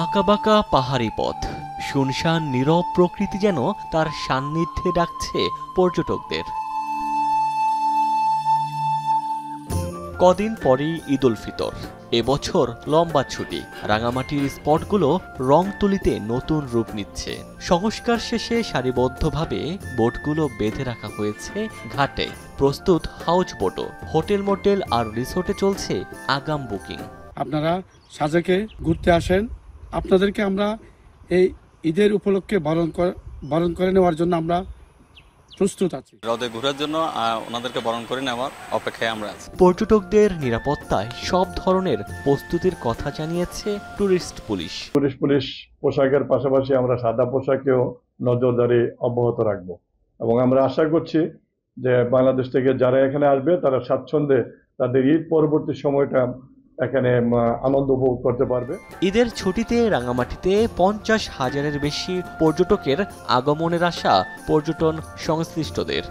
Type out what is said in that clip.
আঁকাবাঁকা পাহাড়ি পথ, শুনশান নীরব প্রকৃতি যেন তার সান্নিধ্যে ডাকছে পর্যটকদের। কদিন পরই ঈদ উল ফিতর। এবছর লম্বা ছুটি, রাঙামাটির স্পটগুলো রং তুলিতে নতুন রূপ নিচ্ছে। সংস্কার শেষে সারিবদ্ধভাবে বোটগুলো বেঁধে রাখা হয়েছে ঘাটে। প্রস্তুত হাউজ বোটও। হোটেল মোটেল আর রিসোর্টে চলছে আগাম বুকিং। আপনারা সাজেকে ঘুরতে আসেন, আপনাদেরকে আমরা এই ঈদের উপলক্ষে বরণ করে নেওয়ার জন্য আমরা প্রস্তুত আছি। হ্রদে ঘোরার জন্য ওনাদেরকে বরণ করে নেওয়ার অপেক্ষায় আমরা আছি। পর্যটকদের নিরাপত্তায় সব ধরনের প্রস্তুতির কথা জানিয়েছে টুরিস্ট পুলিশ। পুলিশ পোশাকের পাশাপাশি আমরা সাদা পোশাকেও নজরদারি অব্যাহত রাখবো এবং আমরা আশা করছি যে বাংলাদেশ থেকে যারা এখানে আসবে তারা স্বাচ্ছন্দ্যে তাদের ঈদ পরবর্তী সময়টা এখানে আনন্দ উপভোগ করতে পারবে। ঈদের ছুটিতে রাঙামাটিতে 50,000-এর বেশি পর্যটকের আগমনের আশা পর্যটন সংশ্লিষ্টদের।